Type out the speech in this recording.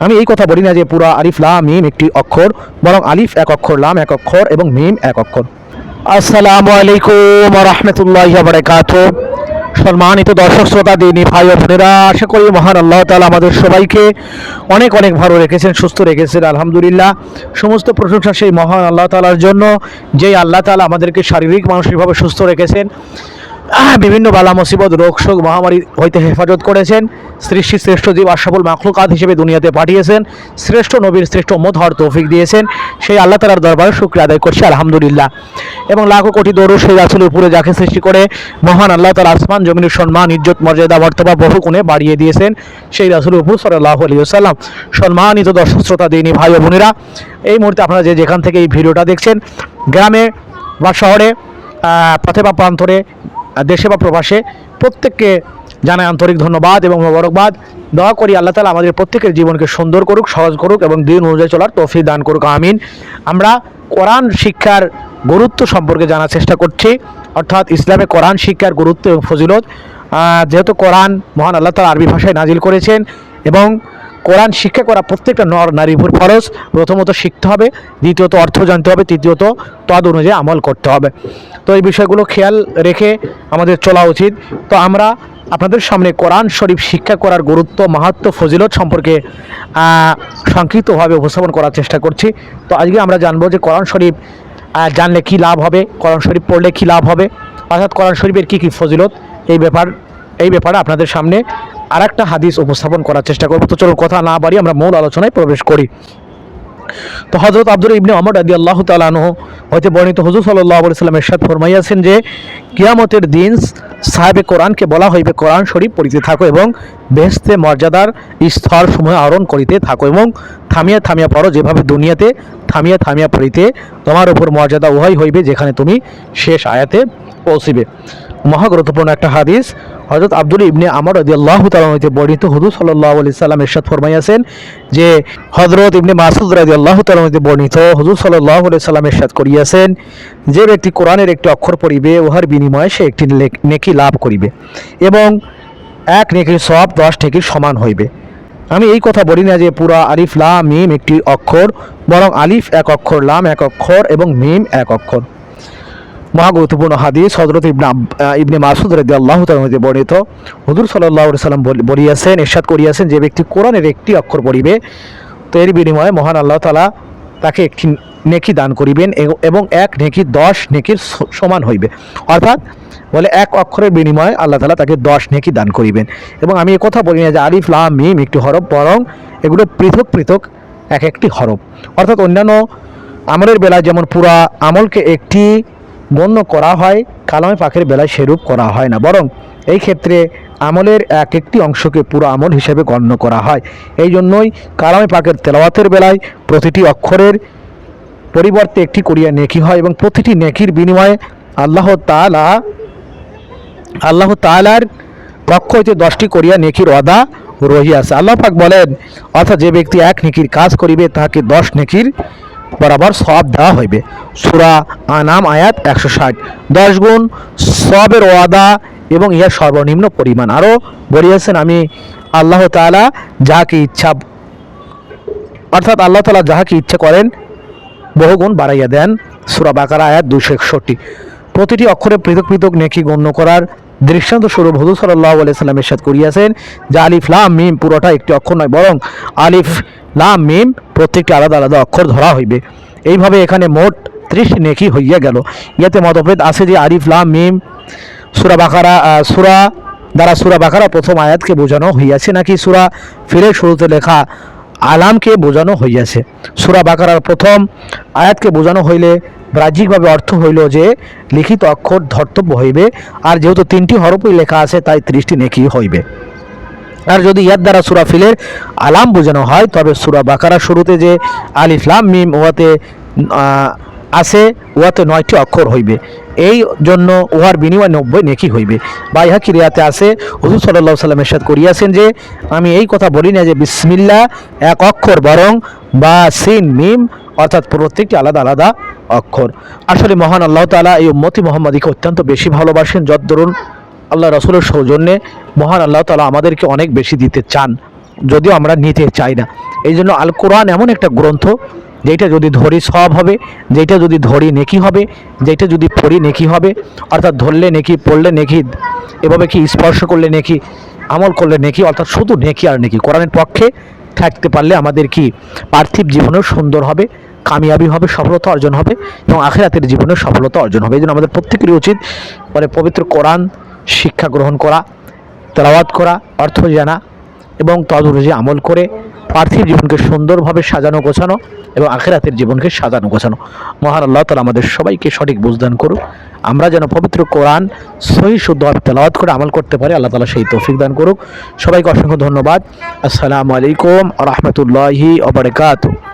আমি এই কথা বলি না যে পুরা আলিফ লাম মিম একটি অক্ষর, বরং আলিফ এক অক্ষর, লাম এক অক্ষর এবং মিম এক অক্ষর। আসসালামু আলাইকুম ওয়া রাহমাতুল্লাহি ওয়া বারাকাতুহু। সম্মানিত দর্শক শ্রোতা, দিনী ভাই ও বোনেরা, আশা করি মহান আল্লাহ তাআলা আমাদের সবাইকে অনেক অনেক ভালো রেখেছেন, সুস্থ রেখেছেন। আলহামদুলিল্লাহ, সমস্ত প্রশংসা সেই মহান আল্লাহ তাআলার জন্য, যেই আল্লাহ তাআলা আমাদেরকে শারীরিক মানসিকভাবে সুস্থ রেখেছেন, বিভিন্ন বালা মুসিবত রোগ শোক মহামারী হইতে হেফাজত করেছেন, সৃষ্টি শ্রেষ্ঠ জীব আশরাফুল মাখলুকাত হিসেবে দুনিয়াতে পাঠিয়েছেন, শ্রেষ্ঠ নবীর শ্রেষ্ঠ উম্মত হওয়ার তৌফিক দিয়েছেন। সেই আল্লাহ তাআলার দরবারে শুকরিয়া আদায় করছি আলহামদুলিল্লাহ। এবং লাখো কোটি দরুদ সেই রাসূলের উপরে, যাকে সৃষ্টি করে মহান আল্লাহ তাআলা আসমান জমিনের সম্মান ইজ্জত মর্যাদা মর্তবা বহু গুণে বাড়িয়ে দিয়েছেন, সেই রাসূলের উপর সাল্লাল্লাহু আলাইহি ওয়াসাল্লাম। সম্মানিত দর্শক শ্রোতা, দিনী ভাই ও বোনেরা, এই মুহূর্তে আপনারা যেখান থেকে এই ভিডিওটা দেখছেন, গ্রামে বা শহরে, পথে বা প্রান্তরে, দেশে বা প্রবাসে, প্রত্যেককে জানাই আন্তরিক ধন্যবাদ এবং মোবারকবাদ। দোয়া করি আল্লাহ তাআলা আমাদের প্রত্যেকের জীবনকে সুন্দর করুক, সহজ করুক এবং দিন অনুযায়ী চলার তৌফিক দান করুক, আমিন। আমরা কোরআন শিক্ষার গুরুত্ব সম্পর্কে জানার চেষ্টা করছি, অর্থাৎ ইসলামে কোরআন শিক্ষার গুরুত্ব এবং ফজিলত। যেহেতু কোরআন মহান আল্লাহ তাআলা আরবি ভাষায় নাজিল করেছেন এবং কোরআন শিক্ষা করা প্রত্যেকটা নর নারীর উপর ফরজ। প্রথমত শিখতে হবে, দ্বিতীয়ত অর্থ জানতে হবে, তৃতীয়ত তদ অনুযায়ী আমল করতে হবে। তো এই বিষয়গুলো খেয়াল রেখে আমাদের চলা উচিত। তো আমরা আপনাদের সামনে কোরআন শরীফ শিক্ষা করার গুরুত্ব, মাহাত্ম্য, ফজিলত সম্পর্কে সংক্ষিপ্তভাবে উপস্থাপন করার চেষ্টা করছি। তো আজকে আমরা জানবো যে কোরআন শরীফ জানলে কি লাভ হবে, কোরআন শরীফ পড়লে কি লাভ হবে, অর্থাৎ কোরআন শরীফের কী কী ফজিলত, এই ব্যাপারে আপনাদের সামনে আরেকটা হাদিস উপস্থাপন করার চেষ্টা করব। তো চলুন কথা না বাড়িয়ে আমরা মূল আলোচনায় প্রবেশ করি। তো হযরত আব্দুল্লাহ ইবনে ওমর রাদিয়াল্লাহু তাআলা আনহু হতে বর্ণিত, হুজুর সাল্লাল্লাহু আলাইহি ওয়াসাল্লাম ইরশাদ ফরমাইয়াছেন যে, কিয়ামতের দিন সাহাবে কোরআনকে বলা হইবে, কোরআন শরীফ পড়িতে থাকো এবং বেহেশতে মর্যাদার স্তর সমূহ আরোহণ করিতে থাকো এবং থামিয়া থামিয়া পড়ো, যেভাবে দুনিয়াতে থামিয়া থামিয়া পড়িতে তোমার উপর মর্যাদা উহাই হইবে যেখানে তুমি শেষ আয়াতে পৌঁছিবে। মহা গুরুত্বপূর্ণ একটা হাদিস। হযরত আব্দুল্লাহ ইবনে ওমর রাদিয়াল্লাহু তাআলা হতে বর্ণিত, হুজুর সাল্লাল্লাহু আলাইহি ওয়াসাল্লাম ইরশাদ ফরমাইয়াছেন যে, হযরত ইবনে মাসউদ রাদিয়াল্লাহু তাআলা হতে বর্ণিত, হুজুর সাল্লাল্লাহু আলাইহি ওয়াসাল্লাম ইরশাদ করিয়াছেন, যে ব্যক্তি কোরআনের একটি অক্ষর পড়িবে, উহার বিনিময়ে সে একটি নেকি লাভ করিবে এবং এক নেকির সওয়াব 10 নেকির সমান হইবে। আমি এই কথা বলি না যে পুরা আলিফ লাম মিম একটি অক্ষর, বরং আলিফ এক অক্ষর, লাম এক অক্ষর এবং মিম এক অক্ষর। মহা গুরুত্বপূর্ণ হাদিস। হযরত ইবনে মাসউদ রাদিয়াল্লাহু তাআলা হতে বর্ণিত, হুজুর সাল্লাল্লাহু আলাইহি ওয়াসাল্লাম বলিয়াছেন, ইরশাদ করিয়াছেন, যে ব্যক্তি কোরআনের একটি অক্ষর পড়িবে, তো এর বিনিময়ে মহান আল্লাহ তাআলা তাকে একটি নেকি দান করিবেন এবং এক নেকি 10 নেকির সমান হইবে। অর্থাৎ বলে এক অক্ষরের বিনিময়ে আল্লাহ তাআলা তাকে 10 নেকি দান করিবেন। এবং আমি কথা বলি না যে আলিফ লাম মিম একটি হরফ, বরং এগুলো পৃথক পৃথক এক একটি হরফ। অর্থাৎ অন্যান্য আমলের বেলায় যেমন পুরা আমলকে একটি গণ্য করা হয়, কালামে পাকের বেলায় সেরূপ করা হয় না, বরং এই ক্ষেত্রে আমলের এক একটি অংশকে পুরো আমল হিসেবে গণ্য করা হয়। এই জন্যই কালামে পাকের তেলাওয়াতের বেলায় প্রতিটি অক্ষরের পরিবর্তে একটি করিয়া নেকি হয় এবং প্রতিটি নেকির বিনিময়ে আল্লাহ তাআলার পক্ষ হইতে 10টি করিয়া নেকির ওয়াদা রহিয়াছে। আল্লাহ পাক বলেন, অর্থাৎ যে ব্যক্তি এক নেকির কাজ করিবে, তাহাকে 10 নেকির বরাবর সওয়াব দেওয়া হইবে। সূরা আনাম আয়াত 160। 10 গুণ সওয়াবের ওয়াদা এবং ইহার সর্বনিম্ন পরিমাণ। আরও বলিয়াছেন, আমি আল্লাহ তাআলা যাহাকে ইচ্ছা, অর্থাৎ আল্লাহ তাআলা যাহাকে ইচ্ছা করেন বহুগুণ বাড়াইয়া দেন। সূরা বাকারা আয়াত 261। প্রতিটি অক্ষরে পৃথক পৃথক নেকি গণ্য করার দৃষ্টান্ত স্বরূপ হুজুর সাল্লাল্লাহু আলাইহি ওয়াসাল্লাম ইরশাদ করিয়াছেন যে, আলিফ লাম মিম পুরোটা একটি অক্ষর নয়, বরং আলিফ লাম মিম প্রত্যেকটি আলাদা আলাদা অক্ষর ধরা হইবে। এইভাবে এখানে মোট 30 নেকি হইয়া গেল। ইয়াতে মতভেদ আছে যে আলিফ লাম মিম সূরা বাকারা প্রথম আয়াতকে বোঝানো হইয়াছে নাকি সূরা ফিলের শুরুতে লেখা আলামকে বোঝানো হইয়াছে। সূরা বাকারার প্রথম আয়াতকে বোঝানো হইলে বাহ্যিকভাবে অর্থ হইল যে লিখিত অক্ষর ধর্তব্য হইবে, আর যেহেতু 3টি হরফই লেখা আছে তাই 30টি নেকি হইবে। আর যদি ইয়ার দ্বারা সূরা ফিলের আলাম বোঝানো হয়, তবে সূরা বাকারার শুরুতে যে আলিফ লাম মিম উহাতে আছে, উহাতে 9টি অক্ষর হইবে। এই জন্য উহার বিনিময় 90 নেকি হইবে। বাইহাকি রিয়াতে আছে, হুজুর সাল্লাল্লাহু আলাইহি ওয়াসাল্লাম ইরশাদ করিয়াছেন যে, আমি এই কথা বলি না যে বিসমিল্লাহ এক অক্ষর, বরং বা সিন মিম, অর্থাৎ প্রত্যেকটি আলাদা আলাদা অক্ষর। আসলে মহান আল্লাহ তাআলা এই উম্মতি মুহাম্মাদীকে অত্যন্ত বেশি ভালোবাসেন। যত দরুন আল্লাহ রাসূলের সৌজন্যে মহান আল্লাহ তাআলা আমাদেরকে অনেক বেশি দিতে চান। যদিও আমরা নিতে চাই না। এই জন্য আল কোরআন এমন একটা গ্রন্থ, যেটা যদি ধরি সওয়াব হবে, যেটা যদি ধরি নেকি হবে, যেটা যদি পড়ি নেকি হবে। অর্থাৎ ধরলে নেকি, পড়লে নেকি, এভাবে কি স্পর্শ করলে নেকি, আমল করলে নেকি, অর্থাৎ শুধু নেকি আর নেকি। কোরআনের পক্ষে থাকতে পারলে আমাদের কি পার্থিব জীবনেও সুন্দর হবে, কামিয়াবি হবে, সফলতা অর্জন হবে এবং আখিরাতের জীবনে সফলতা অর্জন হবে। এই জন্য আমাদের প্রত্যেকেরই উচিত মানে পবিত্র কোরআন শিক্ষা গ্রহণ করা, তেলাওয়াত করা, অর্থ জানা এবং তদনুযায়ী আমল করে পার্থিব জীবনকে সুন্দরভাবে সাজানো গোছানো এবং আখিরাতের জীবনকে সাজানো গোছানো। মহান আল্লাহ তাআলা আমাদের সবাইকে সঠিক বুঝদান করুক। আমরা যেন পবিত্র কোরআন সহি শুদ্ধভাবে তেলাওয়াত করে আমল করতে পারি, আল্লাহ তাআলা সেই তৌফিক দান করুক। সবাইকে অসংখ্য ধন্যবাদ। আসসালামু আলাইকুম ওয়া রাহমাতুল্লাহি ওয়া বারাকাতুহু।